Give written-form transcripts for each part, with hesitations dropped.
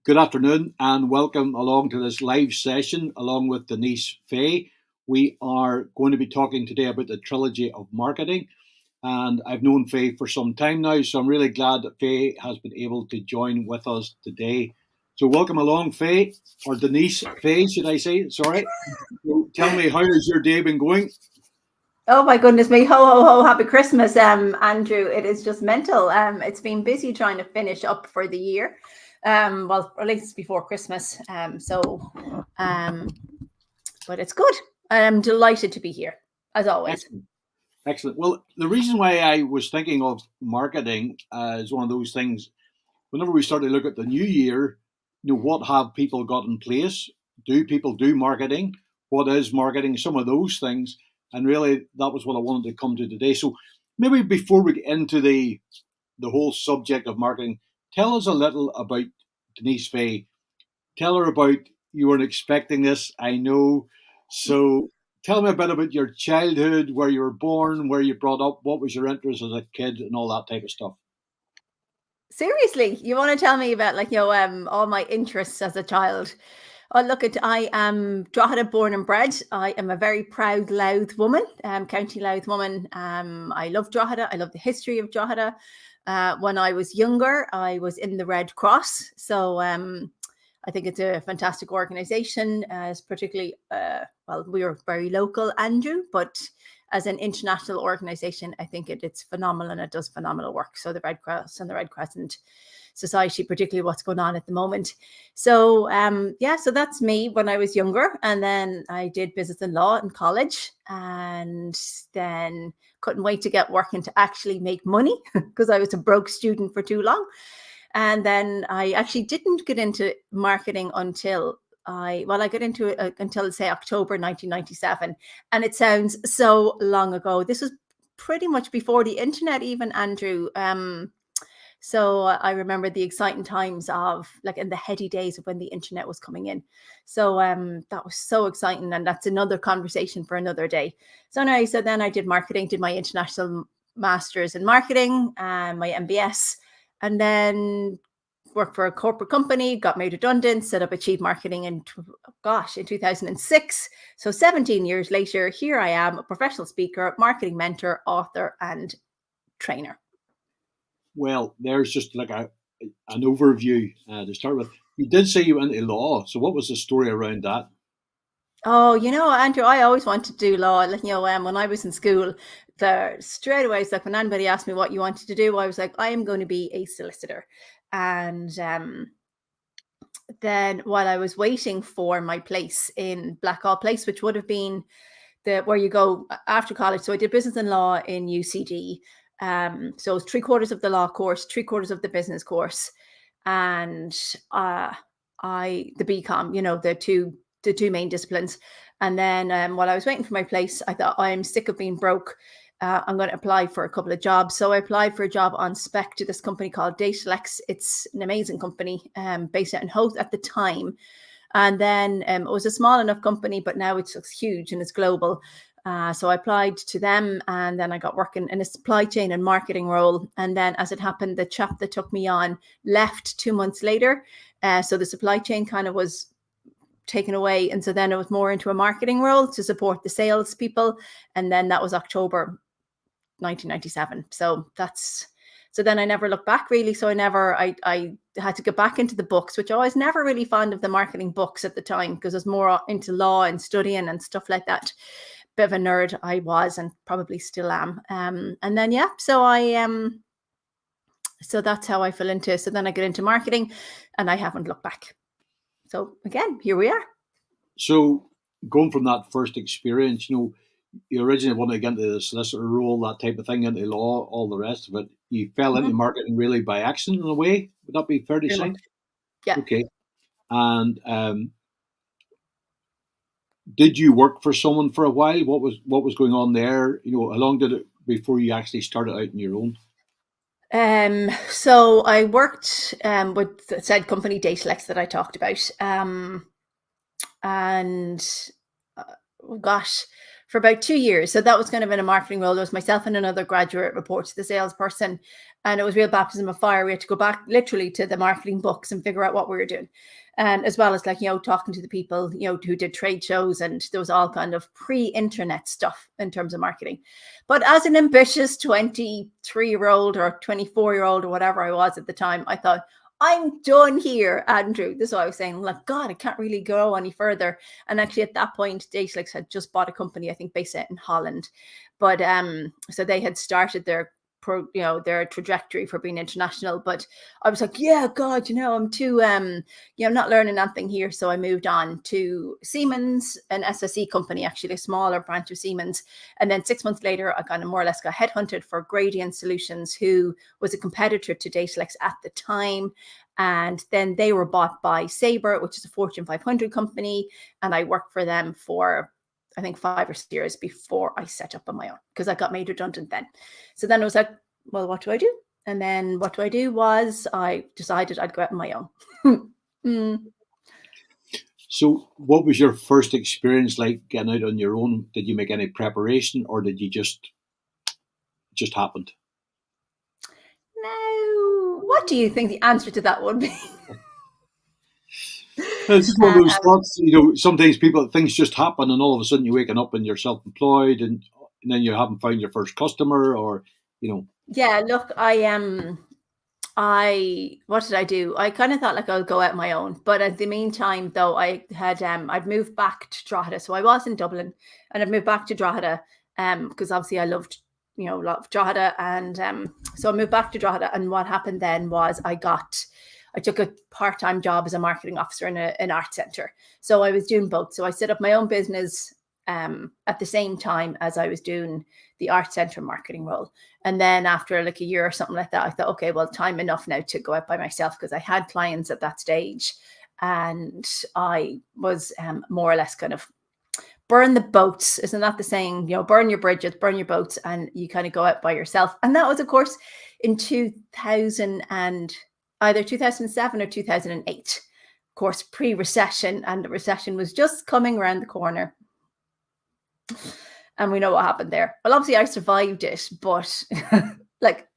Good afternoon and welcome along to this live session along with Denise Fay. We are going to be talking today about the Trilogy of Marketing, and I've known Fay for some time now, so I'm really glad that Fay has been able to join with us today. So welcome along, Fay, or Denise Fay, should I say? Sorry. So tell me, how has your day been going? Oh my goodness me. Ho, ho, ho. Happy Christmas, Andrew. It is just mental. It's been busy trying to finish up for the year. Well, at least before Christmas. But it's good. I'm delighted to be here, as always. Excellent. Excellent. Well, the reason why I was thinking of marketing is one of those things. Whenever we start to look at the new year, what have people got in place? Do people do marketing? What is marketing? Some of those things. And really, that was what I wanted to come to today. So maybe before we get into the whole subject of marketing, tell us a little about Denise Fay. Tell her about, you weren't expecting this, I know. So tell me a bit about your childhood, where you were born, where you brought up, what was your interest as a kid, and all that type of stuff. Seriously, you want to tell me about all my interests as a child? Oh, look, I am Drogheda born and bred. I am a very proud Louth woman, County Louth woman. I love Drogheda. I love the history of Drogheda. When I was younger, I was in the Red Cross. So I think it's a fantastic organization, as particularly, well, we are very local, Andrew, but as an international organization, I think it's phenomenal and it does phenomenal work. So the Red Cross and the Red Crescent Society, particularly what's going on at the moment. So so that's me when I was younger. And then I did business and law in college, and then couldn't wait to get working to actually make money because I was a broke student for too long. And then I actually didn't get into marketing until I got into it until, say, October 1997. And it sounds so long ago. This was pretty much before the internet even, Andrew. So I remember the exciting times of, like, in the heady days of when the internet was coming in. So that was so exciting. And that's another conversation for another day. So anyway, so then I did marketing, did my international master's in marketing, my MBS, and then worked for a corporate company, got made redundant, set up Achieve Marketing in 2006. So 17 years later, here I am, a professional speaker, marketing mentor, author, and trainer. Well, there's just like an overview to start with. You did say you went into law, so what was the story around that? Oh, Andrew, I always wanted to do law. When I was in school, straight away, it's like when anybody asked me what you wanted to do, I was like, I am going to be a solicitor. And then while I was waiting for my place in Blackhall Place, which would have been where you go after college. So I did business and law in UCD. So it's 3/4 of the law course, 3/4 of the business course, and the BCom, the two main disciplines. And then while I was waiting for my place, I thought, I'm sick of being broke. I'm going to apply for a couple of jobs. So I applied for a job on spec to this company called Datalex. It's an amazing company based out in Howth at the time. And then it was a small enough company, but now it's huge and it's global. So I applied to them, and then I got working in a supply chain and marketing role. And then, as it happened, the chap that took me on left 2 months later. So the supply chain kind of was taken away. And so then it was more into a marketing role to support the sales people. And then that was October 1997. So then I never looked back, really. So I had to get back into the books, which I was never really fond of the marketing books at the time, because I was more into law and studying and stuff like that. Bit of a nerd I was, and probably still am. And then, so that's how I fell into. So then I get into marketing, and I haven't looked back. So again, here we are. So going from that first experience, you originally wanted to get into the solicitor role, that type of thing, into law, all the rest of it. You fell into marketing really by accident in a way. Would that be fair to say? Yeah. Okay. And did you work for someone for a while? What was going on there? How long did it before you actually started out on your own? So I worked with the said company Datalex that I talked about. And gosh, for about 2 years. So that was kind of in a marketing role. There was myself and another graduate report to the salesperson. And it was real baptism of fire. We had to go back literally to the marketing books and figure out what we were doing. And as well as talking to the people, who did trade shows, and there was all kind of pre-internet stuff in terms of marketing. But as an ambitious 23-year-old or 24-year-old or whatever I was at the time, I thought, I'm done here, Andrew. This is what I was saying. Like, God, I can't really go any further. And actually, at that point, Datalix had just bought a company, I think, based out in Holland. But so they had started their trajectory for being international. But I was like, yeah, God, I'm too, I'm not learning anything here. So I moved on to Siemens, an SSE company, actually a smaller branch of Siemens. And then 6 months later, I kind of more or less got headhunted for Gradient Solutions, who was a competitor to Datalix at the time. And then they were bought by Sabre, which is a Fortune 500 company. And I worked for them for, I think, 5 or 6 years before I set up on my own, because I got made redundant then. So then I was like, well, what do I do? And then what do I do was I decided I'd go out on my own. So what was your first experience like getting out on your own? Did you make any preparation, or did you just happened? No. What do you think the answer to that would be? It's just one of those thoughts, sometimes things just happen, and all of a sudden you're waking up and you're self-employed, and then you haven't found your first customer, or. Yeah, look, what did I do? I kind of thought like I'll go out my own, but at the meantime, though, I had I'd moved back to Drogheda, so I was in Dublin, and I'd moved back to Drogheda because obviously I loved Drogheda, and so I moved back to Drogheda. And what happened then was I took a part-time job as a marketing officer in an art center. So I was doing both. So I set up my own business at the same time as I was doing the art center marketing role. And then after like a year or something like that, I thought, okay, well, time enough now to go out by myself, because I had clients at that stage, and I was more or less kind of burn the boats. Isn't that the saying? Burn your bridges, burn your boats, and you kind of go out by yourself. And that was, of course, in 2000 and either 2007 or 2008, of course, pre-recession, and the recession was just coming around the corner. And we know what happened there. Well, obviously I survived it, but like,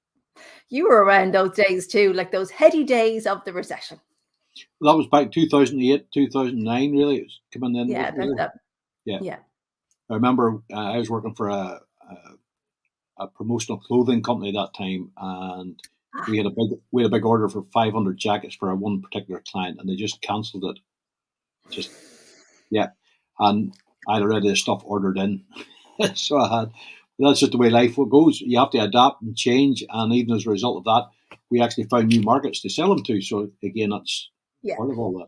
you were around those days too, like those heady days of the recession. Well, that was back 2008, 2009, really. It was coming in. Yeah, Yeah. I remember I was working for a promotional clothing company at that time, and we had a big order for 500 jackets for one particular client, and they just cancelled it. And I had already the stuff ordered in. So that's just the way life goes. You have to adapt and change. And even as a result of that, we actually found new markets to sell them to. So again, that's part of all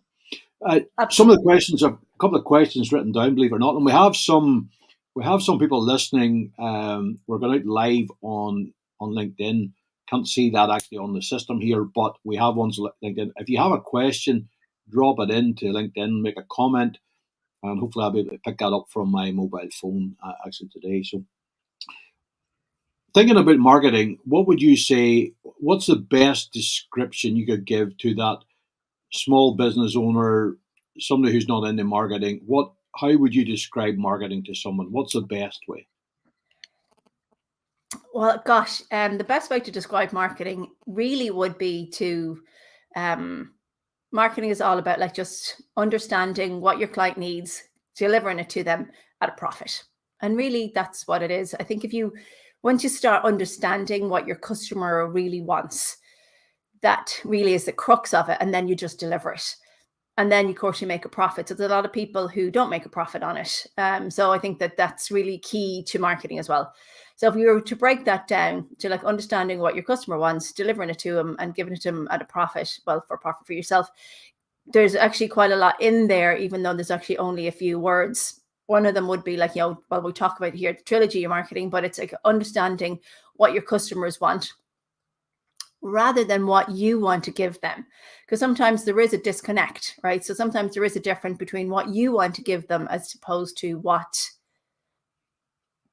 that. Some of the questions, a couple of questions written down, believe it or not. And we have some people listening. We're going out live on LinkedIn. Can't see that actually on the system here, but we have ones on LinkedIn. If you have a question, drop it into LinkedIn, make a comment. And hopefully I'll be able to pick that up from my mobile phone actually today. So thinking about marketing, what would you say, what's the best description you could give to that small business owner, somebody who's not into marketing? How would you describe marketing to someone? What's the best way? Well, gosh, the best way to describe marketing really would be to marketing is all about like just understanding what your client needs, delivering it to them at a profit. And really that's what it is. I think once you start understanding what your customer really wants, that really is the crux of it. And then you just deliver it. And then, of course, you make a profit. So there's a lot of people who don't make a profit on it. So I think that's really key to marketing as well. So if you were to break that down to like understanding what your customer wants, delivering it to them and giving it to them at a profit, well, for profit for yourself, there's actually quite a lot in there, even though there's actually only a few words. One of them would be like, we talk about here, the trilogy of marketing, but it's like understanding what your customers want rather than what you want to give them. Because sometimes there is a disconnect, right? So sometimes there is a difference between what you want to give them as opposed to what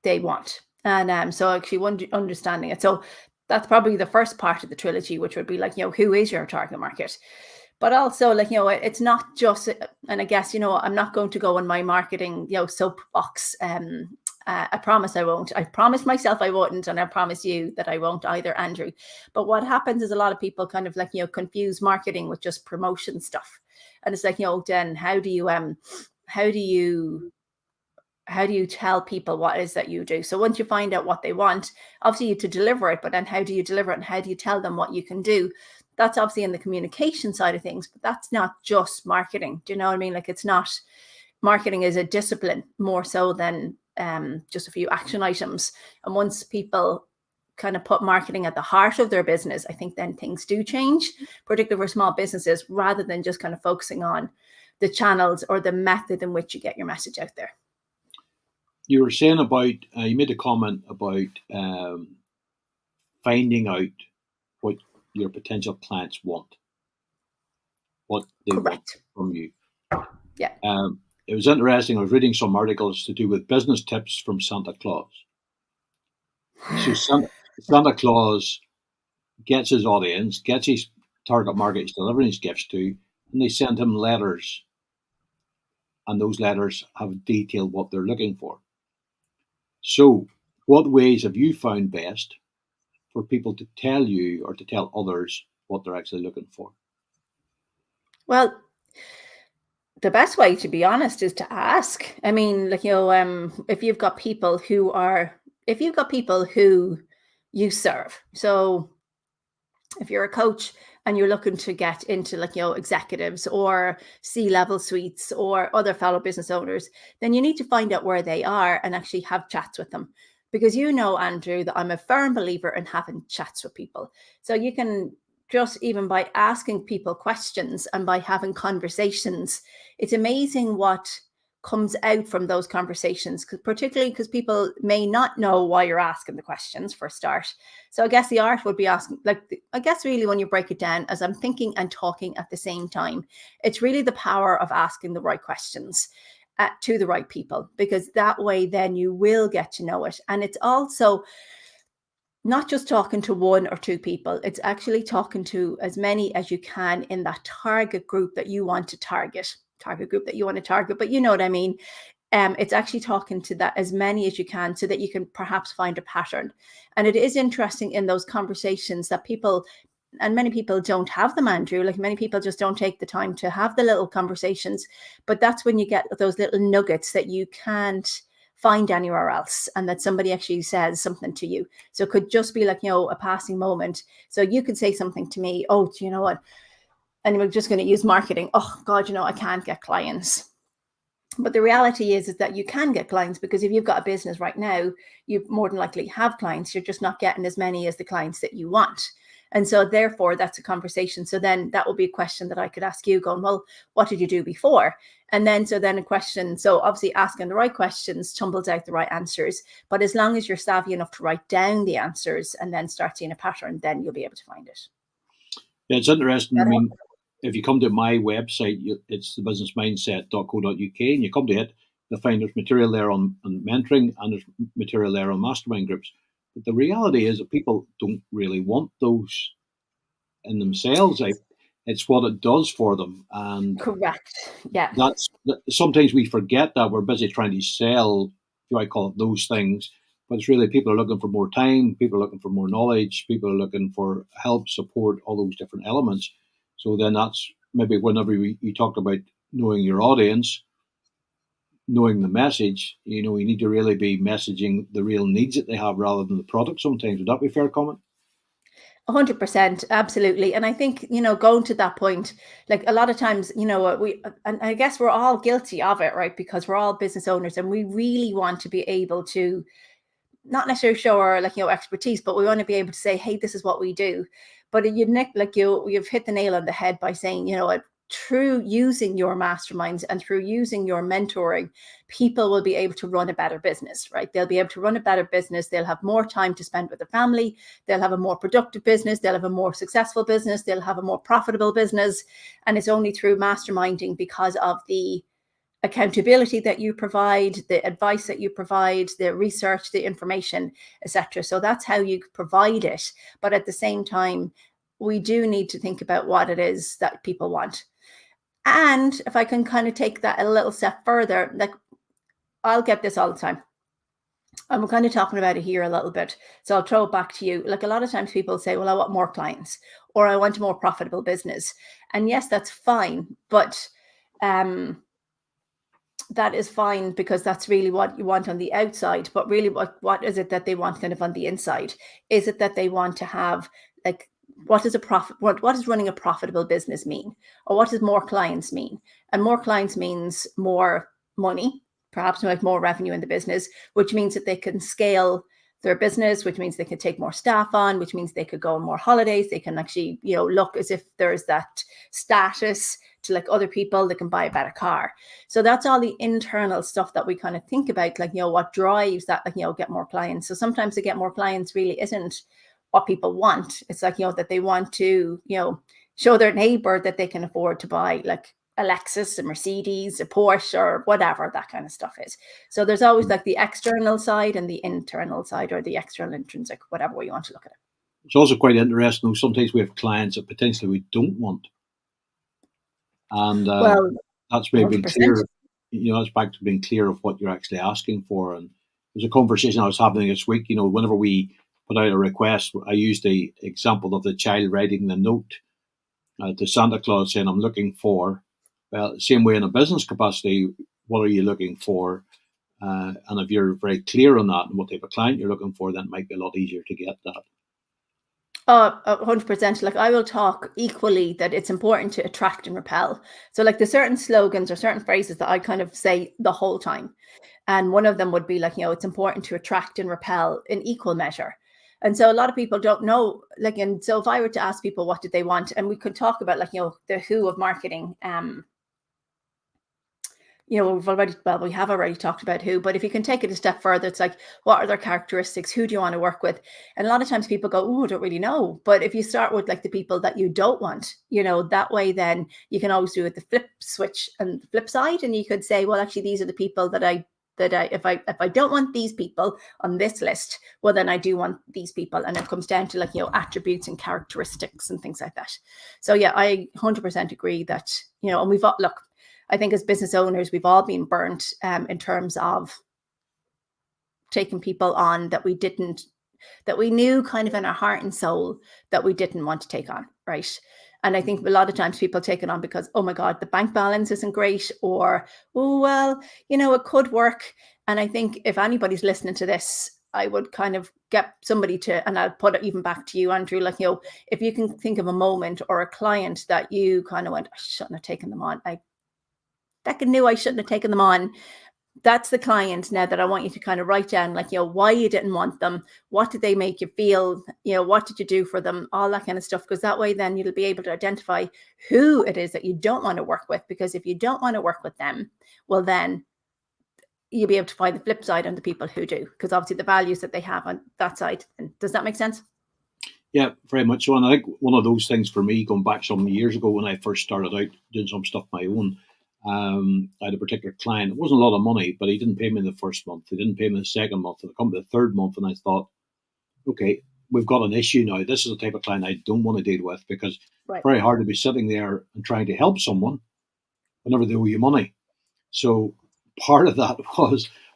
they want. And so actually understanding it. So that's probably the first part of the trilogy, which would be like, who is your target market? But also like, it's not just, and I guess, I'm not going to go on my marketing, soapbox I promise I won't. I promised myself I wouldn't, and I promise you that I won't either, Andrew. But what happens is a lot of people kind of like, confuse marketing with just promotion stuff. And it's like, then how do you tell people what it is that you do? So once you find out what they want, obviously you to deliver it, but then how do you deliver it and how do you tell them what you can do? That's obviously in the communication side of things, but that's not just marketing. Do you know what I mean? Like, it's not, marketing is a discipline more so than just a few action items. And once people kind of put marketing at the heart of their business, I think then things do change, particularly for small businesses, rather than just kind of focusing on the channels or the method in which you get your message out there. You were saying about, you made a comment about finding out what your potential clients want, what they want from you. Yeah. It was interesting. I was reading some articles to do with business tips from Santa Claus. So Santa Claus gets his audience, gets his target market he's delivering his gifts to, and they send him letters. And those letters have detailed what they're looking for. So, what ways have you found best for people to tell you or to tell others what they're actually looking for? Well, the best way, to be honest, is to ask. I mean, like, if you've got people who you serve. So if you're a coach and you're looking to get into, like, executives or C-level suites or other fellow business owners, then you need to find out where they are and actually have chats with them. Because Andrew, that I'm a firm believer in having chats with people. So you can just, even by asking people questions and by having conversations, it's amazing what comes out from those conversations, particularly because people may not know why you're asking the questions, for a start. So I guess the art would be asking, I guess really when you break it down, as I'm thinking and talking at the same time, it's really the power of asking the right questions to the right people, because that way then you will get to know it. And it's also not just talking to one or two people, it's actually talking to as many as you can in that target group that you want to target, but you know what I mean? It's actually talking to that as many as you can so that you can perhaps find a pattern. And it is interesting in those conversations that many people don't have them, Andrew. Like, many people just don't take the time to have the little conversations, but that's when you get those little nuggets that you can't find anywhere else, and that somebody actually says something to you. So it could just be like, a passing moment. So you could say something to me, oh, do you know what? And we're just going to use marketing. Oh God, I can't get clients. But the reality is that you can get clients, because if you've got a business right now, you more than likely have clients. You're just not getting as many as the clients that you want. And so therefore, that's a conversation. So then that will be a question that I could ask you, going, well, what did you do before? And then a question. So obviously asking the right questions tumbles out the right answers. But as long as you're savvy enough to write down the answers and then start seeing a pattern, then you'll be able to find it. Yeah, it's interesting. I mean, if you come to my website, it's thebusinessmindset.co.uk, and you come to it, you'll find there's material there on mentoring, and there's material there on mastermind groups. But the reality is that people don't really want those in themselves. It's what it does for them. And correct. Yeah. Sometimes we forget that we're busy trying to sell, I call it, those things. But it's really, people are looking for more time, people are looking for more knowledge, people are looking for help, support, all those different elements. So then that's maybe whenever you talked about knowing your audience, knowing the message, you need to really be messaging the real needs that they have rather than the product sometimes. Would that be a fair comment? 100%, absolutely. And I think, going to that point, like, a lot of times, and I guess we're all guilty of it, right? Because we're all business owners and we really want to be able to not necessarily show our, expertise, but we want to be able to say, hey, this is what we do. But you've hit the nail on the head by saying, through using your masterminds and through using your mentoring, people will be able to run a better business, right? They'll be able to run a better business. They'll have more time to spend with their family. They'll have a more productive business. They'll have a more successful business. They'll have a more profitable business. And it's only through masterminding, because of the accountability that you provide, the advice that you provide, the research, the information, etc. So that's how you provide it. But at the same time, we do need to think about what it is that people want. And if I can kind of take that a little step further, like, I'll get this all the time. And we're kind of talking about it here a little bit. So I'll throw it back to you. Like a lot of times people say, well, I want more clients or I want a more profitable business. And yes, that's fine. But that is fine because that's really what you want on the outside. But really, what is it that they want kind of on the inside? Is it that they want to have like, what does what does running a profitable business mean? Or what does more clients mean? And more clients means more money, perhaps like more revenue in the business, which means that they can scale their business, which means they can take more staff on, which means they could go on more holidays. They can actually, look as if there's that status to like other people. They can buy a better car. So that's all the internal stuff that we kind of think about, like, what drives that, like, get more clients. So sometimes to get more clients really isn't what people want. It's like, that they want to, show their neighbor that they can afford to buy like a Lexus, a Mercedes, a Porsche, or whatever that kind of stuff is. So there's always like the external side and the internal side, or the external intrinsic, whatever way you want to look at it. It's also quite interesting. Sometimes we have clients that potentially we don't want. And well, that's maybe 100%. clear. That's back to being clear of what you're actually asking for. And there's a conversation I was having this week. Whenever we put out a request, I used the example of the child writing the note to Santa Claus saying, "I'm looking for." Well, same way in a business capacity, what are you looking for? And if you're very clear on that and what type of client you're looking for, then it might be a lot easier to get that. 100%. Like I will talk equally that it's important to attract and repel. So like there's certain slogans or certain phrases that I kind of say the whole time. And one of them would be like, it's important to attract and repel in equal measure. And so a lot of people don't know, like, and so if I were to ask people what did they want, and we could talk about like, the who of marketing, we have already talked about who, but if you can take it a step further, it's like, what are their characteristics? Who do you want to work with? And a lot of times people go, oh, I don't really know. But if you start with like the people that you don't want, that way, then you can always do it the flip switch and the flip side. And you could say, well, actually, these are the people that if I don't want these people on this list, well, then I do want these people. And it comes down to like, attributes and characteristics and things like that. So yeah, I 100% agree that, and look, I think as business owners, we've all been burnt in terms of taking people on that we knew kind of in our heart and soul that we didn't want to take on, right? And I think a lot of times people take it on because, oh my God, the bank balance isn't great, or, oh, well, it could work. And I think if anybody's listening to this, I would kind of get somebody to, and I'll put it even back to you, Andrew, like, if you can think of a moment or a client that you kind of went, I shouldn't have taken them on. I knew I shouldn't have taken them on. That's the client now that I want you to kind of write down, like, why you didn't want them. What did they make you feel? What did you do for them? All that kind of stuff. Because that way, then you'll be able to identify who it is that you don't want to work with. Because if you don't want to work with them, well, then you'll be able to find the flip side on the people who do. Because obviously the values that they have on that side. And does that make sense? Yeah, very much so. And I think one of those things for me, going back some years ago when I first started out doing some stuff my own, I had a particular client. It wasn't a lot of money, but he didn't pay me the first month. He didn't pay me the second month. It come to the third month, and I thought, okay, we've got an issue now. This is the type of client I don't want to deal with, because it's very hard to be sitting there and trying to help someone whenever they owe you money. So part of that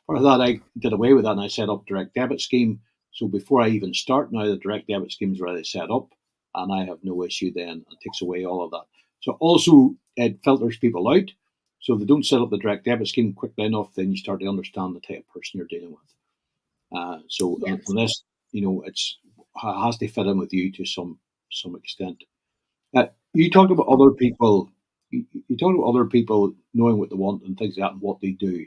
I did away with that, and I set up direct debit scheme. So before I even start now, the direct debit scheme is already set up, and I have no issue then. It takes away all of that. So also it filters people out. So if they don't set up the direct debit scheme quickly enough, then you start to understand the type of person you're dealing with. Unless it has to fit in with you to some extent. You talked about other people. You talked about other people knowing what they want and things like that and what they do.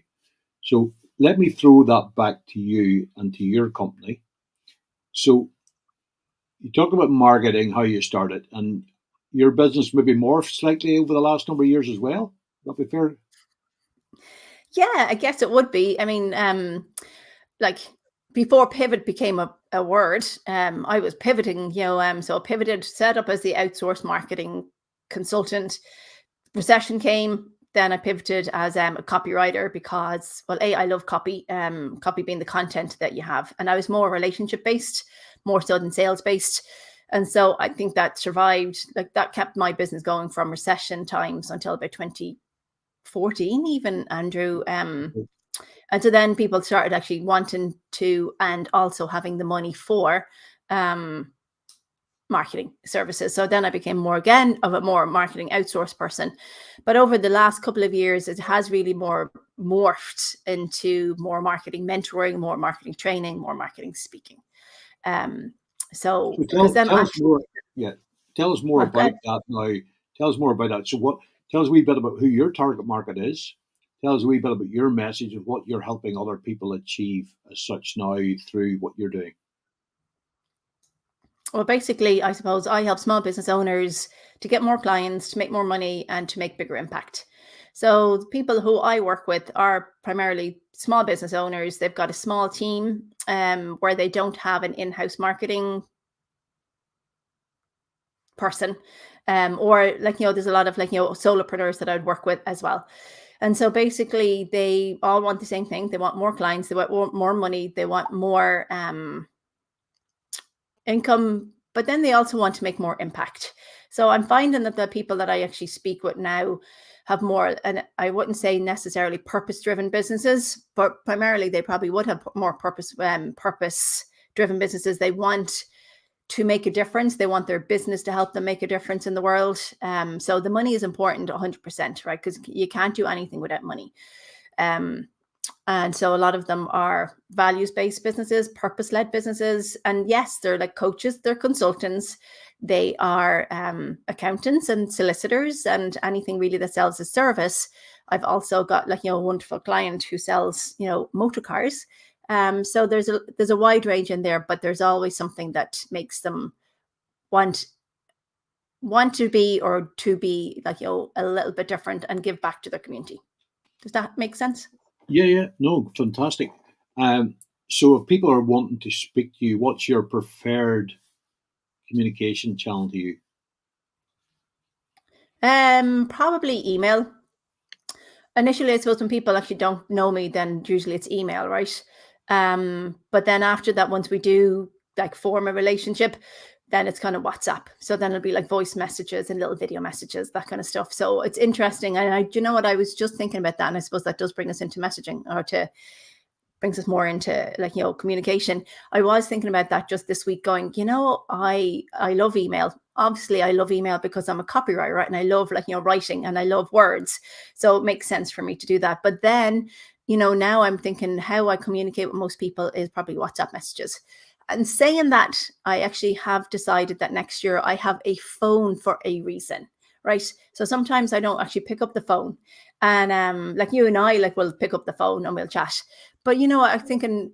So let me throw that back to you and to your company. So you talked about marketing, how you started, and your business maybe morphed slightly over the last number of years as well. Would that be fair? Yeah, I guess it would be. I mean, like before pivot became a word, I was pivoting, so I pivoted, set up as the outsourced marketing consultant. Recession came, then I pivoted as a copywriter because, well, I love copy, copy being the content that you have. And I was more relationship based, more so than sales based. And so I think that survived, like that kept my business going from recession times until about 2014, even, Andrew. And so then people started actually wanting to, and also having the money for marketing services. So then I became more again of a more marketing outsource person. But over the last couple of years, it has really more morphed into more marketing mentoring, more marketing training, more marketing speaking. So because then tell us actually, more. Yeah, tell us more well, about that now. Tell us more about that. So, tell us a wee bit about who your target market is. Tell us a wee bit about your message and what you're helping other people achieve as such now through what you're doing. well, basically, I suppose I help small business owners to get more clients, to make more money, and to make bigger impact. So the people who I work with are primarily small business owners. They've got a small team where they don't have an in-house marketing person, or like, there's a lot of like, solopreneurs that I'd work with as well. And so basically they all want the same thing. They want more clients, they want more money, they want more income, but then they also want to make more impact. So I'm finding that the people that I actually speak with now have more, and I wouldn't say necessarily purpose-driven businesses, but primarily they probably would have more purpose-driven businesses. They want to make a difference. They want their business to help them make a difference in the world. So the money is important 100%, right? Because you can't do anything without money. And so a lot of them are values-based businesses, purpose-led businesses. And yes, they're like coaches, they're consultants, they are accountants and solicitors and anything really that sells a service. I've also got like, a wonderful client who sells, motor cars. So there's a wide range in there, but there's always something that makes them want to be, or to be like, a little bit different and give back to their community. Does that make sense? Yeah, no, fantastic. So if people are wanting to speak to you, what's your preferred communication channel to you? Probably email. Initially, I suppose when people actually don't know me, then usually it's email, right? But then after that, once we do like form a relationship, then it's kind of WhatsApp. So then it'll be like voice messages and little video messages, that kind of stuff. So it's interesting. And you know what? I was just thinking about that. And I suppose that does bring us into messaging, or brings us more into like, communication. I was thinking about that just this week, going, I love email. Obviously I love email because I'm a copywriter, right? And I love like, writing, and I love words. So it makes sense for me to do that. But then, now I'm thinking how I communicate with most people is probably WhatsApp messages. And saying that, I actually have decided that next year I have a phone for a reason, right? So sometimes I don't actually pick up the phone, and like you and I, like, we'll pick up the phone and we'll chat. But I'm thinking,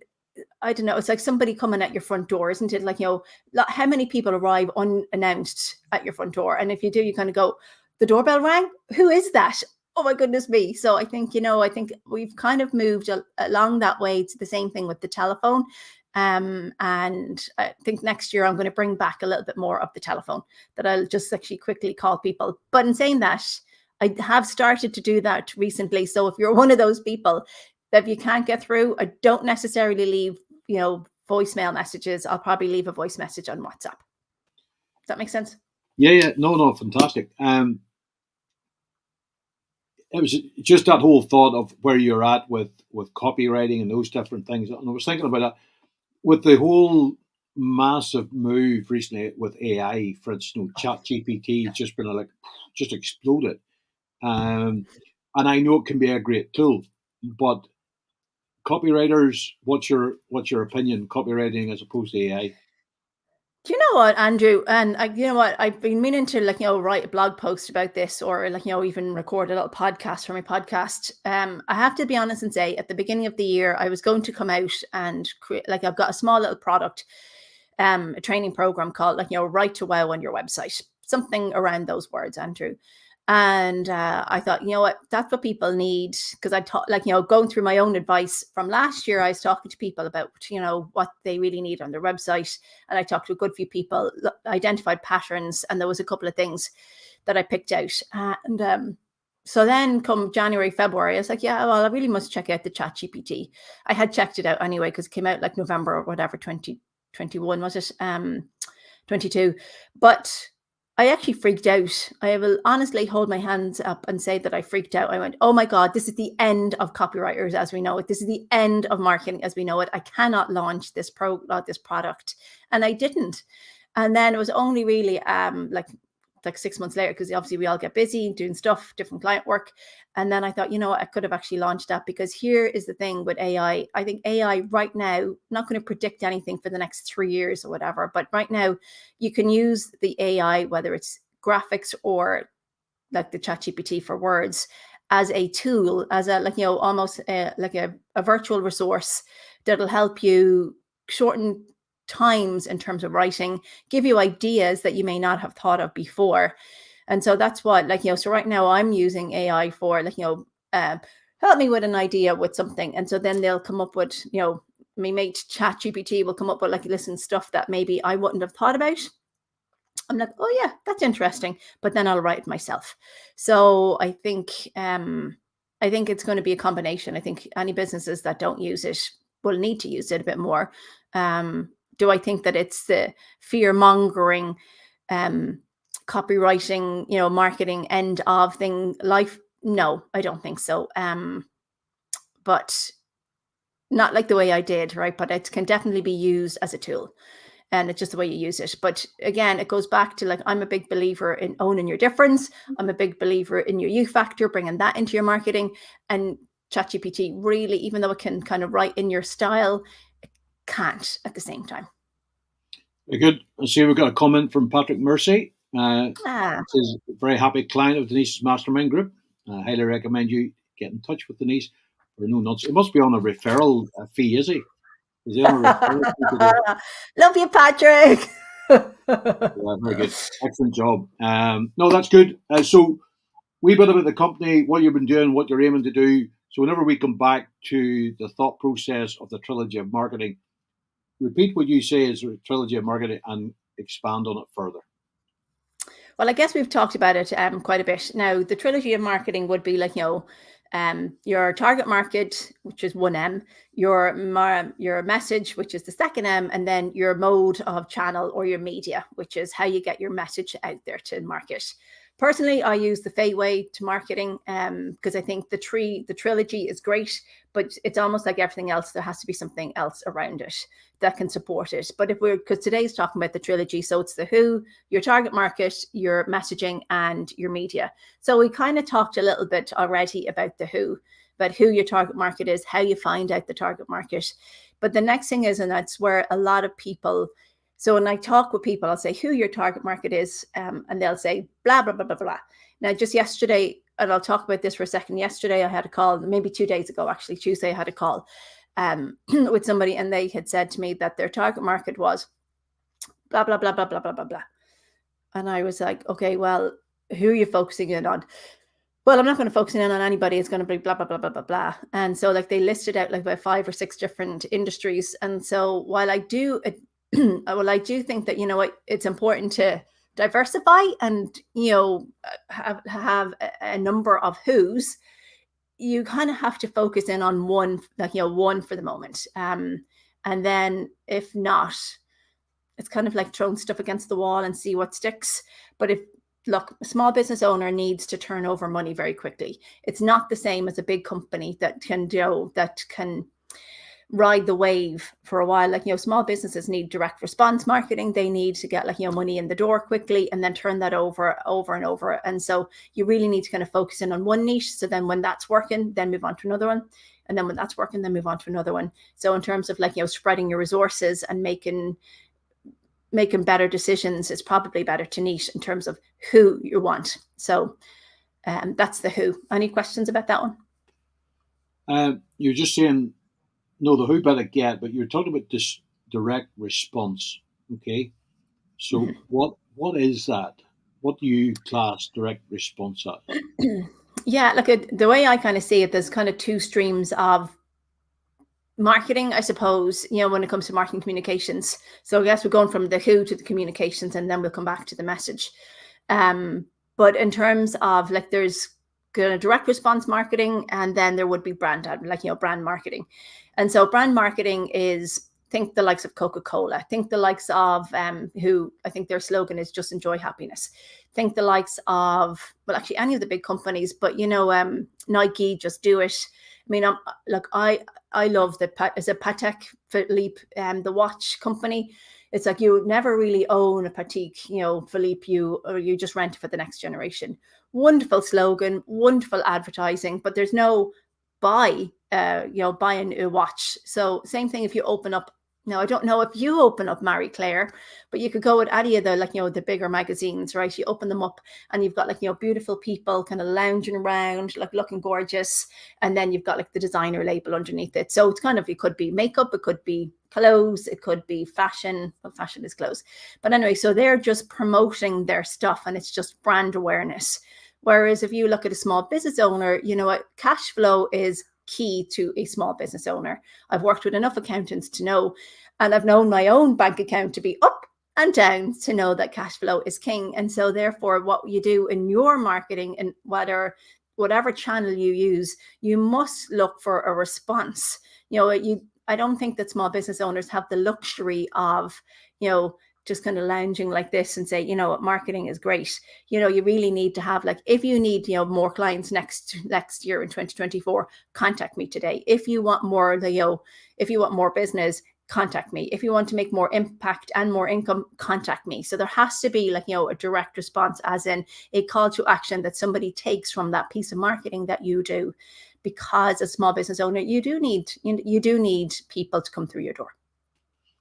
I don't know, it's like somebody coming at your front door, isn't it? Like, how many people arrive unannounced at your front door? And if you do, you kind of go, the doorbell rang? Who is that? Oh my goodness me. So I think, I think we've kind of moved along that way to the same thing with the telephone. And I think next year I'm going to bring back a little bit more of the telephone, that I'll just actually quickly call people. But in saying that, I have started to do that recently. So if you're one of those people that if you can't get through, I don't necessarily leave, voicemail messages. I'll probably leave a voice message on WhatsApp. Does that make sense? Yeah, no, fantastic. It was just that whole thought of where you're at with copywriting and those different things. And I was thinking about that with the whole massive move recently with AI. For instance, ChatGPT has just been just exploded. And I know it can be a great tool, but copywriters, what's your opinion? Copywriting as opposed to AI? Do you know what, Andrew? And you know what? I've been meaning to write a blog post about this, or even record a little podcast for my podcast. I have to be honest and say, at the beginning of the year, I was going to come out and create, like, I've got a small little product, a training program called Right to Wow on your website, something around those words, Andrew. And I thought, what, that's what people need. Because I thought, going through my own advice from last year, I was talking to people about, what they really need on their website. And I talked to a good few people, identified patterns, and there was a couple of things that I picked out. And so then come January, February, I was like, yeah, well, I really must check out the ChatGPT. I had checked it out anyway, because it came out like November or whatever, 2021, was it? 22. But I actually freaked out. I will honestly hold my hands up and say that I freaked out. I went, oh my God, this is the end of copywriters as we know it. This is the end of marketing as we know it. I cannot launch this product. And I didn't. And then it was only really like 6 months later, because obviously we all get busy doing stuff, different client work. And then I thought, you know what, I could have actually launched that, because here is the thing with AI. I think AI right now, not going to predict anything for the next 3 years or whatever, but right now you can use the AI, whether it's graphics or like the ChatGPT for words, as a tool, as a, like, you know, almost like a virtual resource that'll help you shorten times in terms of writing, give you ideas that you may not have thought of before. And so that's what, like, you know, so right now I'm using AI for, like, you know, help me with an idea with something. And so then they'll come up with, you know, my mate ChatGPT will come up with, like, listen, stuff that maybe I wouldn't have thought about. I'm like, oh yeah, that's interesting. But then I'll write it myself. So I think it's going to be a combination. I think any businesses that don't use it will need to use it a bit more. Do I think that it's the fear mongering, copywriting, you know, marketing end of thing life? No, I don't think so. But not like the way I did, right? But it can definitely be used as a tool, and it's just the way you use it. But again, it goes back to, like, I'm a big believer in owning your difference. I'm a big believer in your you factor, bringing that into your marketing. And ChatGPT really, even though it can kind of write in your style, it can't at the same time. Very good. I see we've got a comment from Patrick Mercy. Ah. Says, very happy client of Denise's mastermind group. I highly recommend you get in touch with Denise. Or no, not. It must be on a referral fee, is he? Is he on a referral fee today? Love you, Patrick. Yeah, very good. Excellent job. No, that's good. So, wee bit about the company, what you've been doing, what you're aiming to do. So, whenever we come back to the thought process of the Trilogy of Marketing, repeat what you say is the Trilogy of Marketing and expand on it further. Well, I guess we've talked about it quite a bit. Now, the Trilogy of Marketing would be, like, you know, your target market, which is 1M, your message, which is the second M, and then your mode of channel or your media, which is how you get your message out there to market. Personally, I use the Fay way to marketing because I think the trilogy is great, but it's almost like everything else. There has to be something else around it that can support it. But because today's talking about the trilogy, so it's the who, your target market, your messaging, and your media. So we kind of talked a little bit already about the who, about who your target market is, how you find out the target market. But the next thing is, and that's where a lot of people, so when I talk with people, I'll say who your target market is, and they'll say blah, blah, blah, blah, blah. Now, just yesterday, and I'll talk about this for a second. Yesterday, I had a call, maybe 2 days ago, actually, Tuesday, I had a call with somebody, and they had said to me that their target market was blah, blah, blah, blah, blah, blah, blah, blah. And I was like, okay, well, who are you focusing in on? Well, I'm not going to focus in on anybody. It's going to be blah, blah, blah, blah, blah, blah. And so, like, they listed out like about 5 or 6 different industries. And so while I do well, I do think that, you know what, it's important to diversify and, you know, have a number of who's. You kind of have to focus in on one, like, you know, one for the moment. And then if not, it's kind of like throwing stuff against the wall and see what sticks. But look, a small business owner needs to turn over money very quickly. It's not the same as a big company that can ride the wave for a while. Like, you know, small businesses need direct response marketing. They need to get, like, you know, money in the door quickly and then turn that over and over. And so you really need to kind of focus in on one niche. So then when that's working, then move on to another one. And then when that's working, then move on to another one. So in terms of, like, you know, spreading your resources and making better decisions, it's probably better to niche in terms of who you want. So that's the who. Any questions about that one? You're just saying, no, the who better get, but you're talking about this direct response. Okay. So what is that? What do you class direct response as? Yeah, look, the way I kind of see it, there's kind of 2 streams of marketing, I suppose, you know, when it comes to marketing communications. So I guess we're going from the who to the communications, and then we'll come back to the message. But in terms of, like, there's kind of direct response marketing, and then there would be brand marketing. And so brand marketing is think the likes of Coca-Cola, think the likes of who I think their slogan is just enjoy happiness. Think the likes of, well, actually any of the big companies, but Nike, just do it. I mean, I love is it Patek Philippe, the watch company. It's like you never really own a Patek, Philippe, you just rent it for the next generation. Wonderful slogan, wonderful advertising, but there's no buy a new watch. So same thing if you open up. Now, I don't know if you open up Marie Claire, but you could go with any of the the bigger magazines, right? You open them up and you've got beautiful people kind of lounging around, looking gorgeous. And then you've got the designer label underneath it. So it's kind of, it could be makeup, it could be clothes, it could be fashion. Well, fashion is clothes. But anyway, so they're just promoting their stuff and it's just brand awareness. Whereas if you look at a small business owner, what cash flow is key to a small business owner. I've worked with enough accountants to know, and I've known my own bank account to be up and down to know that cash flow is king. And so therefore, what you do in your marketing and whatever channel you use, you must look for a response. I don't think that small business owners have the luxury of, just kind of lounging like this and say, what, marketing is great. You really need to have if you need, more clients next year in 2024, contact me today. If you want more, if you want more business, contact me. If you want to make more impact and more income, contact me. So there has to be a direct response, as in a call to action that somebody takes from that piece of marketing that you do. Because as a small business owner, you do need people to come through your door.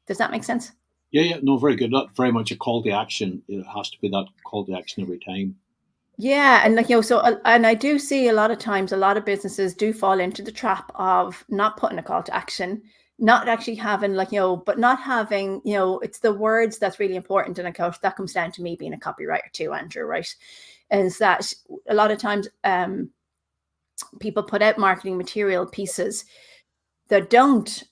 Does that make sense? Yeah, no, very good. Not very much a call to action. It has to be that call to action every time. Yeah, and and I do see a lot of times, a lot of businesses do fall into the trap of not putting a call to action, not actually having but not having, it's the words that's really important. And of course, that comes down to me being a copywriter too, Andrew, right? Is that a lot of times people put out marketing material pieces that don't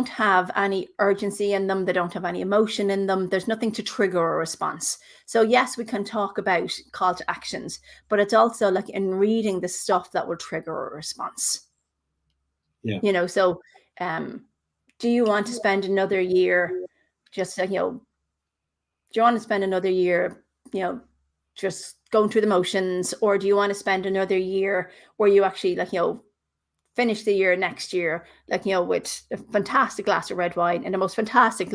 have any urgency in them. They don't have any emotion in them. There's nothing to trigger a response. So yes, we can talk about call to actions, but it's also in reading the stuff that will trigger a response. Yeah. So do you want to spend another year just, do you want to spend another year, just going through the motions, or do you want to spend another year where you actually finish the year next year, with a fantastic glass of red wine in the most fantastic,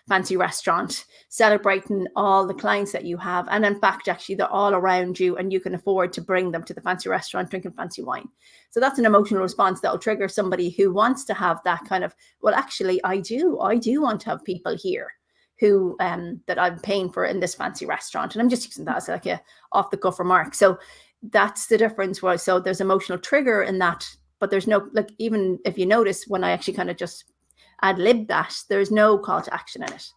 fancy restaurant, celebrating all the clients that you have. And in fact, actually, they're all around you and you can afford to bring them to the fancy restaurant, drinking fancy wine. So that's an emotional response that will trigger somebody who wants to have that kind of, well, actually, I do want to have people here who that I'm paying for in this fancy restaurant. And I'm just using that as a off the cuff remark. So that's the difference. So there's emotional trigger in that. But there's no, even if you notice, when I actually kind of just ad-lib that, there's no call to action in it.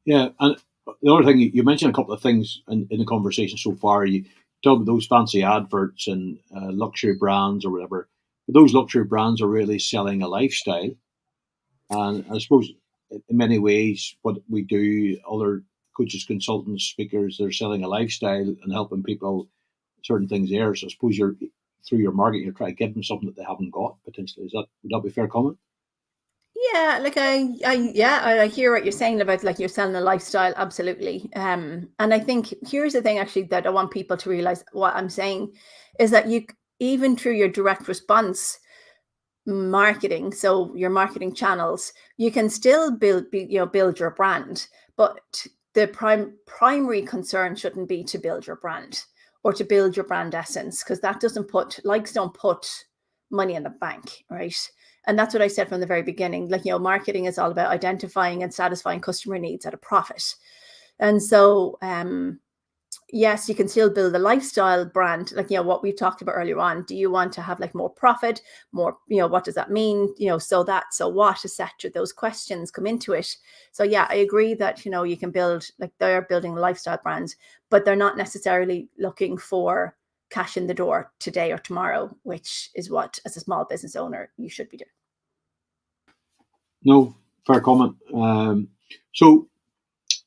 Yeah, and the other thing, you mentioned a couple of things in the conversation so far. You talk about those fancy adverts and luxury brands or whatever. But those luxury brands are really selling a lifestyle. And I suppose in many ways, what we do, other coaches, consultants, speakers, they're selling a lifestyle and helping people certain things there. So I suppose through your marketing, you're trying to give them something that they haven't got potentially. Would that be a fair comment? Yeah, I hear what you're saying about you're selling a lifestyle. Absolutely. And I think here's the thing actually that I want people to realize what I'm saying is that you, even through your direct response marketing, so your marketing channels, you can still build your brand, but the primary concern shouldn't be to build your brand or to build your brand essence, because that likes don't put money in the bank, right? And that's what I said from the very beginning. Marketing is all about identifying and satisfying customer needs at a profit. And so yes, you can still build a lifestyle brand, what we talked about earlier on. Do you want to have more profit, more, what does that mean? So what, etc. Those questions come into it. So yeah, I agree that, you can build, they're building lifestyle brands, but they're not necessarily looking for cash in the door today or tomorrow, which is what, as a small business owner, you should be doing. No, fair comment. So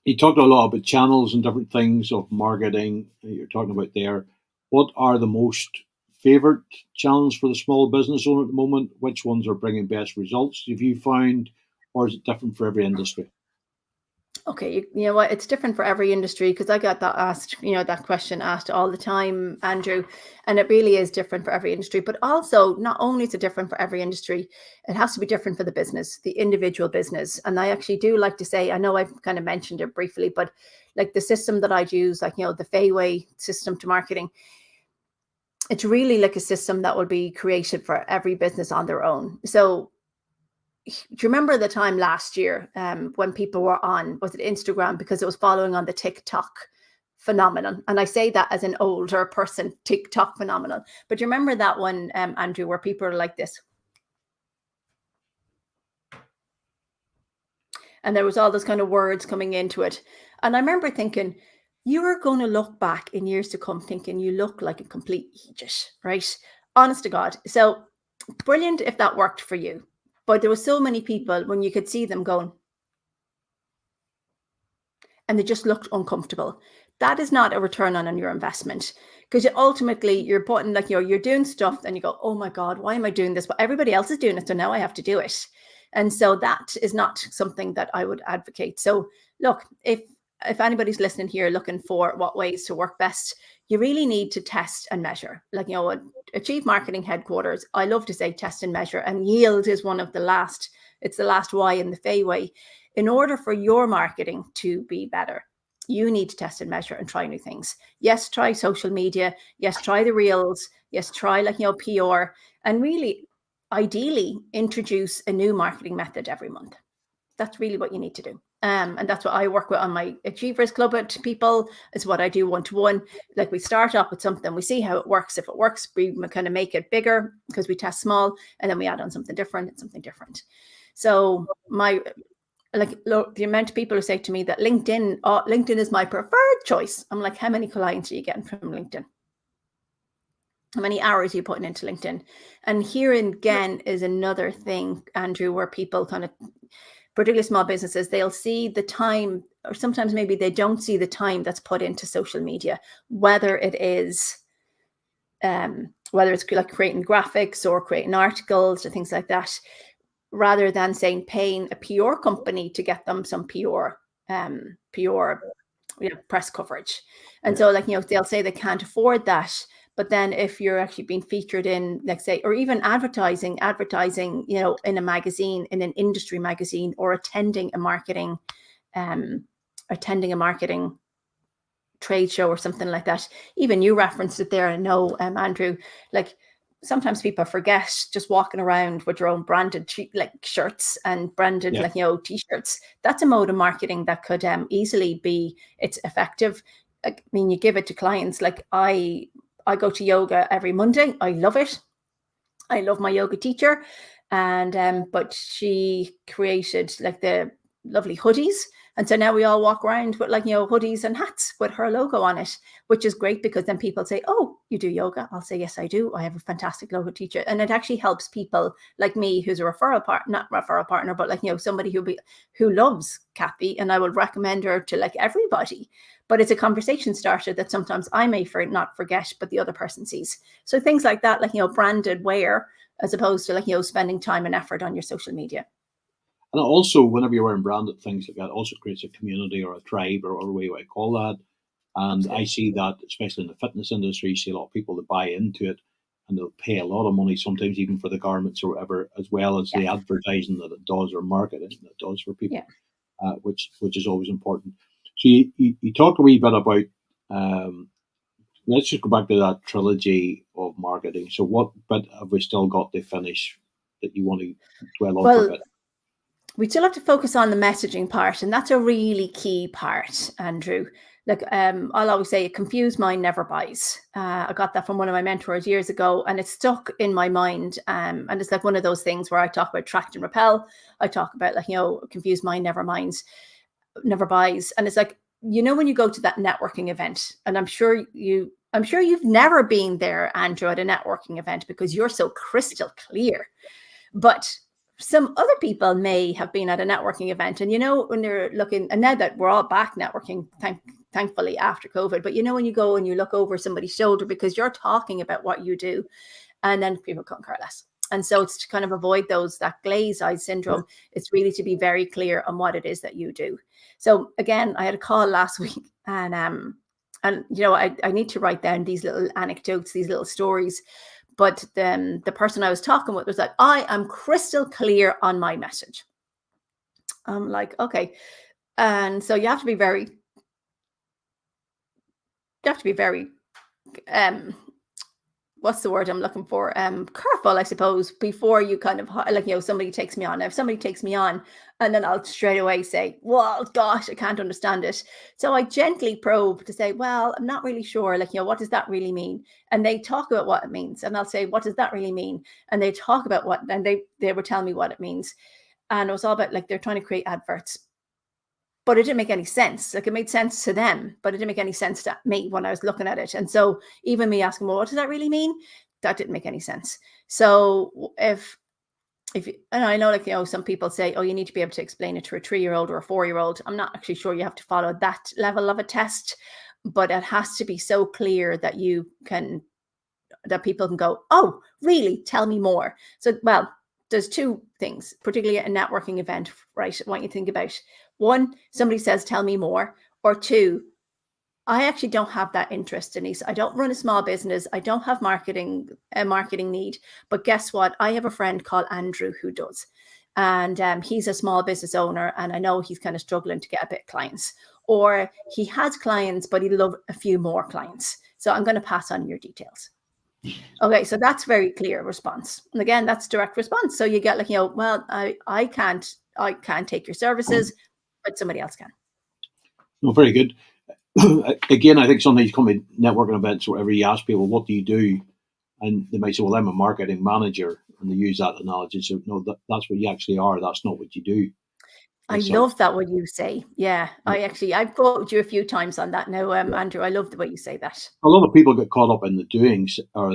you talked a lot about channels and different things of marketing you're talking about there. What are the most favorite challenge for the small business owner at the moment? Which ones are bringing best results, have you found, or is it different for every industry? Okay, you know what? It's different for every industry, because I got that asked, that question asked all the time, Andrew, and it really is different for every industry. But also, not only is it different for every industry, it has to be different for the business, the individual business. And I actually do like to say, I know I've kind of mentioned it briefly, but like the system that I'd use, like, the Fay system to marketing, it's really like a system that will be created for every business on their own. So do you remember the time last year when people were on, was it Instagram, because it was following on the TikTok phenomenon? And I say that as an older person, TikTok phenomenon. But do you remember that one, Andrew, where people are like this? And there was all those kind of words coming into it. And I remember thinking, you are going to look back in years to come thinking you look like a complete idiot, right? Honest to God. So brilliant if that worked for you. But there were so many people when you could see them going, and they just looked uncomfortable. That is not a return on your investment, because ultimately you're putting, like, you're doing stuff and you go, oh my God, why am I doing this? But everybody else is doing it, so now I have to do it. And so that is not something that I would advocate. So look, if anybody's listening here looking for what ways to work best, you really need to test and measure. Like, Achieve Marketing Headquarters, I love to say test and measure, and yield is one of the last, it's the last Y in the Fay way. In order for your marketing to be better, you need to test and measure and try new things. Yes, try social media. Yes, try the reels. Yes, try PR, and really, ideally, introduce a new marketing method every month. That's really what you need to do. And that's what I work with on my Achievers Club with people. It's what I do one-to-one. Like, we start off with something, we see how it works. If it works, we kind of make it bigger because we test small, and then we add on something different and something different. So the amount of people who say to me that LinkedIn is my preferred choice. I'm like, how many clients are you getting from LinkedIn? How many hours are you putting into LinkedIn? And here again is another thing, Andrew, where people kind of, particularly small businesses, they'll see the time, or sometimes maybe they don't see the time that's put into social media, whether it's like creating graphics or creating articles or things like that, rather than saying paying a PR company to get them some PR press coverage. And so, they'll say they can't afford that. But then if you're actually being featured in, let's say, or even advertising, in a magazine, in an industry magazine, or attending a marketing trade show or something like that. Even you referenced it there. I know, Andrew, like, sometimes people forget just walking around with your own branded shirts and branded t-shirts. That's a mode of marketing that could easily be, it's effective. I mean, you give it to clients. Like, I go to yoga every Monday. I love it. I love my yoga teacher, and but she created like the lovely hoodies. And so now we all walk around with hoodies and hats with her logo on it, which is great, because then people say, oh, you do yoga? I'll say, yes, I do. I have a fantastic yoga teacher. And it actually helps people like me, who's a not referral partner, but somebody who loves Kathy, and I would recommend her to everybody. But it's a conversation starter that sometimes I may not forget, but the other person sees. So things like that, branded wear, as opposed to spending time and effort on your social media. And also, whenever you're wearing branded things like that, also creates a community or a tribe, or whatever way you want to call that. And absolutely. I see that, especially in the fitness industry, you see a lot of people that buy into it, and they'll pay a lot of money, sometimes even for the garments or whatever, as well as the advertising that it does, or marketing that it does for people, which is always important. So you talk a wee bit about, let's just go back to that trilogy of marketing. So what bit have we still got to finish that you want to dwell on for a bit? We still have to focus on the messaging part, and that's a really key part, Andrew. I'll always say, a confused mind never buys. I got that from one of my mentors years ago, and it's stuck in my mind. And it's like one of those things where I talk about attract and repel. I talk about a confused mind never buys. And it's like, when you go to that networking event, and I'm sure you've never been there, Andrew, at a networking event, because you're so crystal clear. But some other people may have been at a networking event, and when they're looking, and now that we're all back networking, thankfully after COVID, but when you go and you look over somebody's shoulder because you're talking about what you do, and then people couldn't care less. And so it's to kind of avoid that glazed eye syndrome. It's really to be very clear on what it is that you do. So again, I had a call last week, and I need to write down these little anecdotes, these little stories. But then the person I was talking with was like, I am crystal clear on my message. I'm like, okay. And so you have to be very what's the word I'm looking for? Careful, I suppose, before you kind of somebody takes me on. Now, if somebody takes me on, and then I'll straight away say, well, gosh, I can't understand it. So I gently probe to say, well, I'm not really sure. What does that really mean? And they talk about what it means. And I'll say, what does that really mean? And they talk about what, and they were telling me what it means. And it was all about they're trying to create adverts. But it didn't make any sense. It made sense to them, but it didn't make any sense to me when I was looking at it. And so even me asking, well, what does that really mean? That didn't make any sense. So if and I know, some people say, oh, you need to be able to explain it to a 3-year-old or a 4-year-old. I'm not actually sure you have to follow that level of a test, but it has to be so clear that that people can go, oh, really? Tell me more. So, well, there's two things, particularly at a networking event, right? I want you to think about. One, somebody says, tell me more. Or two, I actually don't have that interest, Denise. I don't run a small business. I don't have a marketing need. But guess what? I have a friend called Andrew who does. And he's a small business owner. And I know he's kind of struggling to get a bit of clients. Or he has clients, but he'd love a few more clients. So I'm going to pass on your details. Okay, so that's very clear response. And again, that's direct response. So you get well, I can't take your services, but somebody else can. No, very good. Again, I think sometimes you come to networking events, wherever you ask people, what do you do? And they might say, well, I'm a marketing manager. And they use that analogy. So, no, that's what you actually are. That's not what you do. I love that what you say. Yeah, I've quoted you a few times on that now, Andrew. I love the way you say that. A lot of people get caught up in the doings or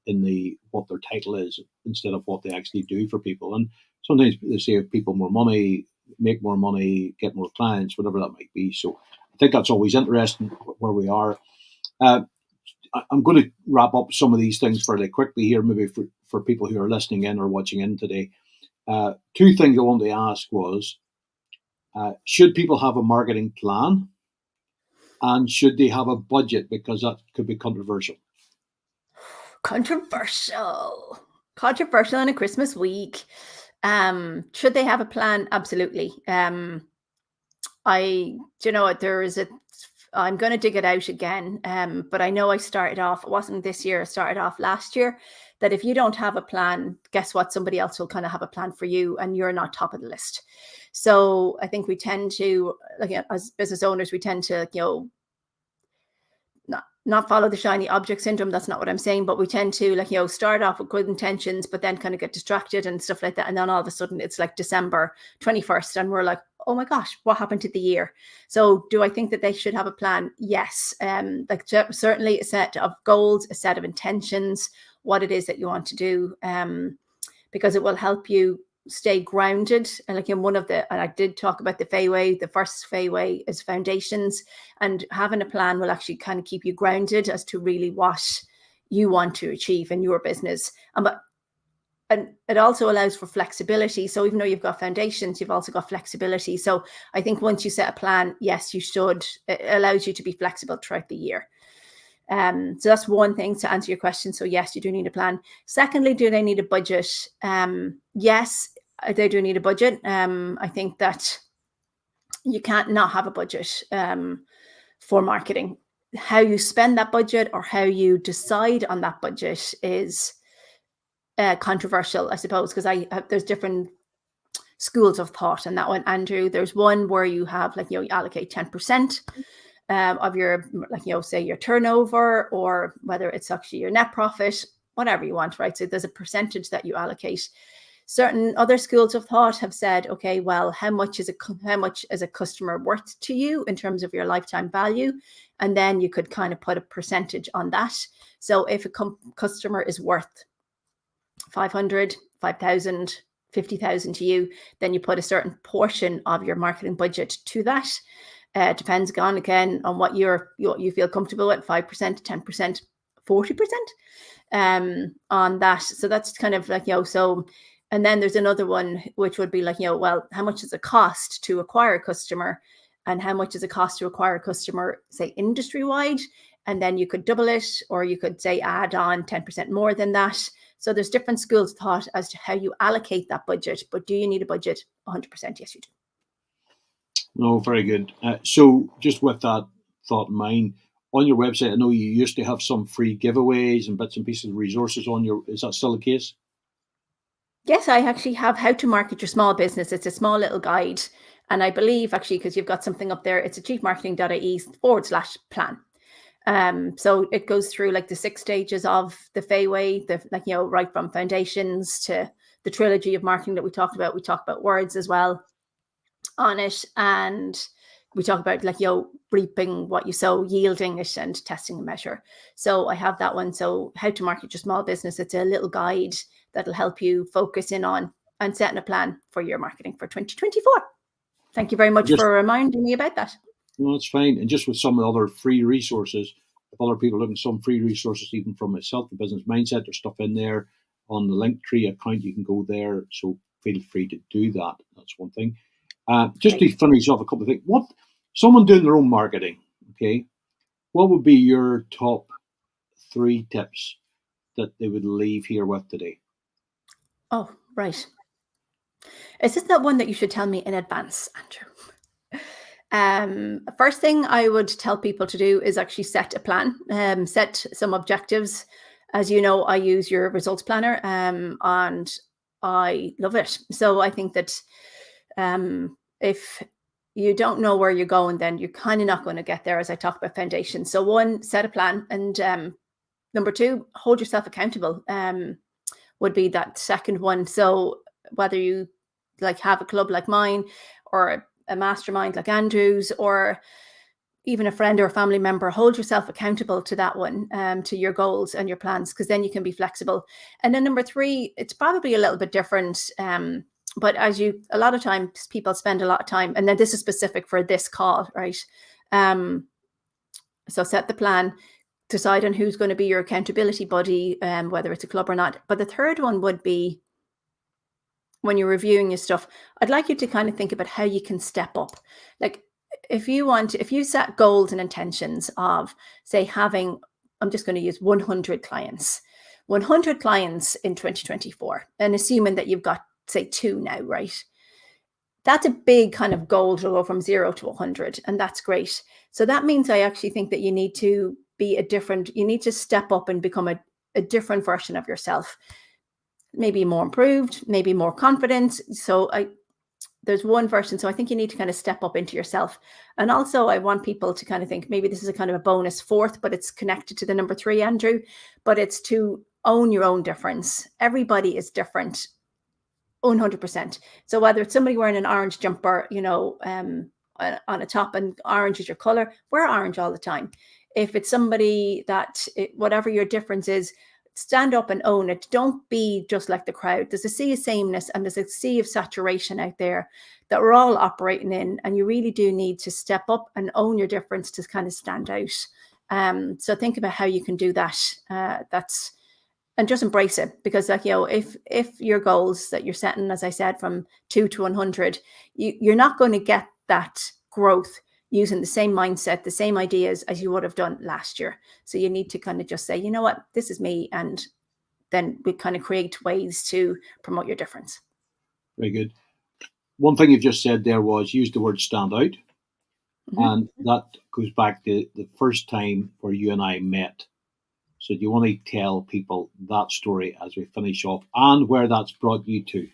in what their title is instead of what they actually do for people. And sometimes they save people more money, make more money, get more clients, whatever that might be. So I think that's always interesting where we are. I'm going to wrap up some of these things fairly quickly here, maybe for people who are listening in or watching in today. Two things I wanted to ask was, should people have a marketing plan? And should they have a budget? Because that could be controversial. Controversial on a Christmas week. Should they have a plan? Absolutely. I'm going to dig it out again. But I know I started off, it wasn't this year, I started off last year, that if you don't have a plan, guess what? Somebody else will kind of have a plan for you and you're not top of the list. So I think we tend to, as business owners, we tend to, not follow the shiny object syndrome. That's not what I'm saying, but we tend to start off with good intentions, but then kind of get distracted and stuff like that. And then all of a sudden it's December 21st and we're like, oh my gosh, what happened to the year? So do I think that they should have a plan? Yes. Certainly a set of goals, a set of intentions, what it is that you want to do, because it will help you stay grounded. And and I did talk about the Fay way. The first Fay way is foundations, and having a plan will actually kind of keep you grounded as to really what you want to achieve in your business. And it also allows for flexibility. So even though you've got foundations, you've also got flexibility. So I think once you set a plan, yes, you should. It allows you to be flexible throughout the year. So that's one thing to answer your question. So yes, you do need a plan. Secondly, do they need a budget? Yes, they do need a budget. I think that you can't not have a budget for marketing. How you spend that budget or how you decide on that budget is controversial, I suppose, because there's different schools of thought on that one, Andrew. There's one where you have you allocate 10% of your, say your turnover, or whether it's actually your net profit, whatever you want, right? So there's a percentage that you allocate. Certain other schools of thought have said, okay, well, how much is a customer worth to you in terms of your lifetime value? And then you could kind of put a percentage on that. So if a customer is worth 500, 5,000, 50,000 to you, then you put a certain portion of your marketing budget to that. Depends again on what you feel comfortable with, 5%, 10%, 40% on that. So that's kind of like, so, and then there's another one, which would be like, well, how much does it cost to acquire a customer, and how much does it cost to acquire a customer, say, industry-wide? And then you could double it, or you could say add on 10% more than that. So there's different schools of thought as to how you allocate that budget. But do you need a budget? 100%, yes, you do. No, very good. So just with that thought in mind, on your website, I know you used to have some free giveaways and bits and pieces of resources on your, is that still the case? Yes, I actually have How to Market Your Small Business. It's a small little guide. And I believe actually, because you've got something up there, it's achievmarketing.ie/plan. So it goes through like the 6 stages of the Fay way, right from foundations to the trilogy of marketing that we talked about. We talked about words as well on it, and we talk about reaping what you sow, yielding it, and testing and measure. So I have that one. So How to Market Your Small Business. It's a little guide that'll help you focus in on and setting a plan for your marketing for 2024. Thank you very much for reminding me about that. No, that's fine. And just with some of the other free resources, if other people are looking at some free resources, even from myself, the business mindset, there's stuff in there on the Linktree account. You can go there. So feel free to do that. That's one thing. Just to finish off a couple of things. What someone doing their own marketing, okay? What would be your top 3 tips that they would leave here with today? Oh, right. Is this that one that you should tell me in advance, Andrew? First thing I would tell people to do is actually set a plan, set some objectives. As you know, I use your results planner, and I love it. So I think that if you don't know where you're going, then you're kind of not going to get there, as I talk about foundations. So 1, set a plan. And number 2, hold yourself accountable would be that second one. So whether you have a club like mine, or a mastermind like Andrew's, or even a friend or a family member, hold yourself accountable to that one, to your goals and your plans, because then you can be flexible. And then number 3, it's probably a little bit different. But a lot of times people spend a lot of time, and then this is specific for this call, right? So set the plan, decide on who's going to be your accountability buddy, whether it's a club or not. But the third one would be, when you're reviewing your stuff, I'd like you to kind of think about how you can step up. Like if you set goals and intentions of, say, I'm just going to use 100 clients in 2024, and assuming that you've got, say, 2 now, right? That's a big kind of goal to go from 0 to 100. And that's great. So that means I actually think that you need to you need to step up and become a different version of yourself. Maybe more improved, maybe more confident. So there's one version. So I think you need to kind of step up into yourself. And also I want people to kind of think, maybe this is a kind of a bonus 4th, but it's connected to the number 3, Andrew, but it's to own your own difference. Everybody is different. 100%. So whether it's somebody wearing an orange jumper, on a top, and orange is your color, wear orange all the time. If it's somebody whatever your difference is, stand up and own it. Don't be just like the crowd. There's a sea of sameness, and there's a sea of saturation out there that we're all operating in. And you really do need to step up and own your difference to kind of stand out. So think about how you can do that. And just embrace it, because if your goals that you're setting, as I said, from 2 to 100, you're not going to get that growth using the same mindset, the same ideas as you would have done last year. So you need to kind of just say, you know what, this is me. And then we kind of create ways to promote your difference. Very good. One thing you've just said there was use the word stand out. Mm-hmm. And that goes back to the first time where you and I met. So do you want to tell people that story as we finish off, and where that's brought you to?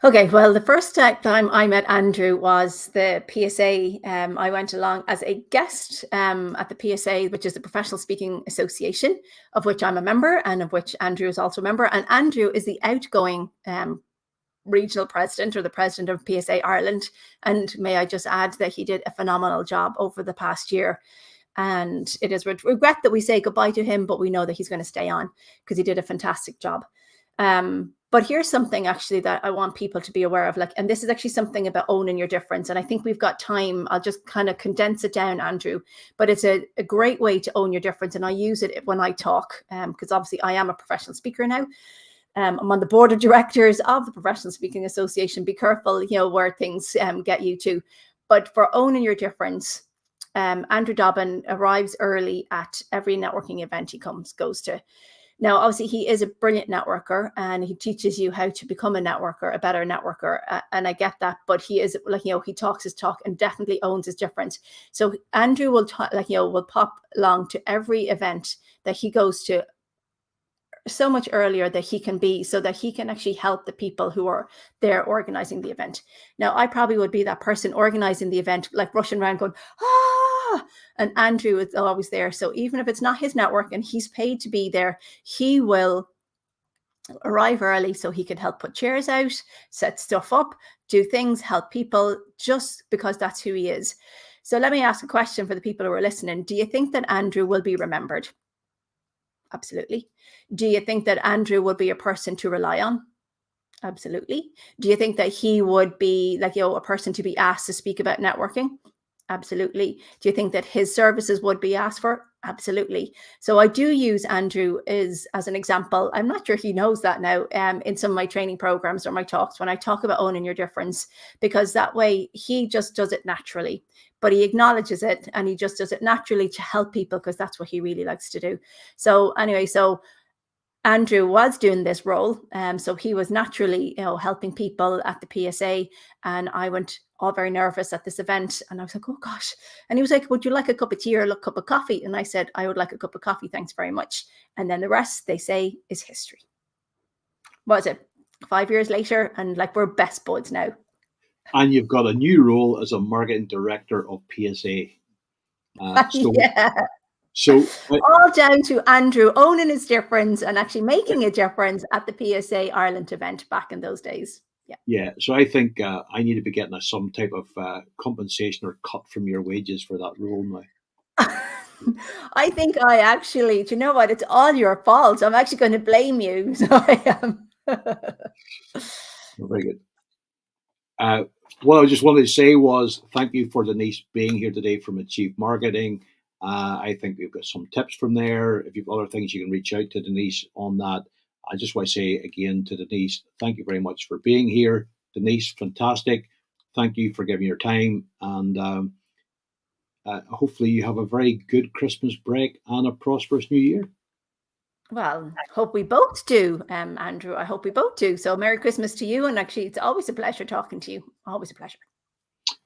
Okay, well, the first time I met Andrew was the PSA. I went along as a guest at the PSA, which is the Professional Speaking Association, of which I'm a member, and of which Andrew is also a member. And Andrew is the outgoing regional president, or the president of PSA Ireland. And may I just add that he did a phenomenal job over the past year. And it is with regret that we say goodbye to him, but we know that he's going to stay on because he did a fantastic job. But here's something actually that I want people to be aware of, like, and this is actually something about owning your difference. And I think we've got time. I'll just kind of condense it down, Andrew, but it's a great way to own your difference. And I use it when I talk, because obviously I am a professional speaker now. I'm on the board of directors of the Professional Speaking Association. Be careful, where things get you to. But for owning your difference, Andrew Dobbin arrives early at every networking event he goes to. Now, obviously, he is a brilliant networker, and he teaches you how to become a networker, a better networker. And I get that, but he is he talks his talk and definitely owns his difference. So Andrew will will pop along to every event that he goes to so much earlier that he can be, so that he can actually help the people who are there organizing the event. Now, I probably would be that person organizing the event, like rushing around going, and Andrew is always there. So even if it's not his network and he's paid to be there, he will arrive early so he can help put chairs out, set stuff up, do things, help people, just because that's who he is. So let me ask a question for the people who are listening. Do you think that Andrew will be remembered? Absolutely. Do you think that Andrew would be a person to rely on? Absolutely. Do you think that he would be a person to be asked to speak about networking? Absolutely. Do you think that his services would be asked for? Absolutely. So I do use Andrew as an example. I'm not sure he knows that now in some of my training programs or my talks when I talk about owning your difference, because that way he just does it naturally, but he acknowledges it and he just does it naturally to help people because that's what he really likes to do. So anyway, Andrew was doing this role. So he was naturally, helping people at the PSA. And I went all very nervous at this event. And I was like, oh gosh. And he was like, would you like a cup of tea or a cup of coffee? And I said, I would like a cup of coffee. Thanks very much. And then the rest, they say, is history. What was it? 5 years later. And we're best buds now. And you've got a new role as a marketing director of PSA. Yeah. So all down to Andrew owning his difference and actually making a difference at the PSA Ireland event back in those days. Yeah. So I think I need to be getting some type of compensation or cut from your wages for that role now. I think do you know what? It's all your fault. I'm actually going to blame you. So I am. Very good. What I just wanted to say was thank you for Denise being here today from Achieve Marketing. I think we've got some tips from there. If you've other things, you can reach out to Denise on that. I just want to say again to Denise, thank you very much for being here. Denise, fantastic. Thank you for giving your time. And hopefully you have a very good Christmas break and a prosperous new year. Well, hope we both do, Andrew. I hope we both do. So Merry Christmas to you. And actually, it's always a pleasure talking to you. Always a pleasure.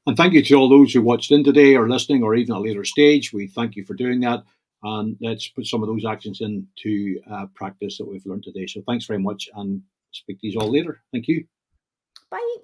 And thank you to all those who watched in today or listening or even at a later stage. We thank you for doing that. And let's put some of those actions into practice that we've learned today. So thanks very much and speak to you all later. Thank you. Bye.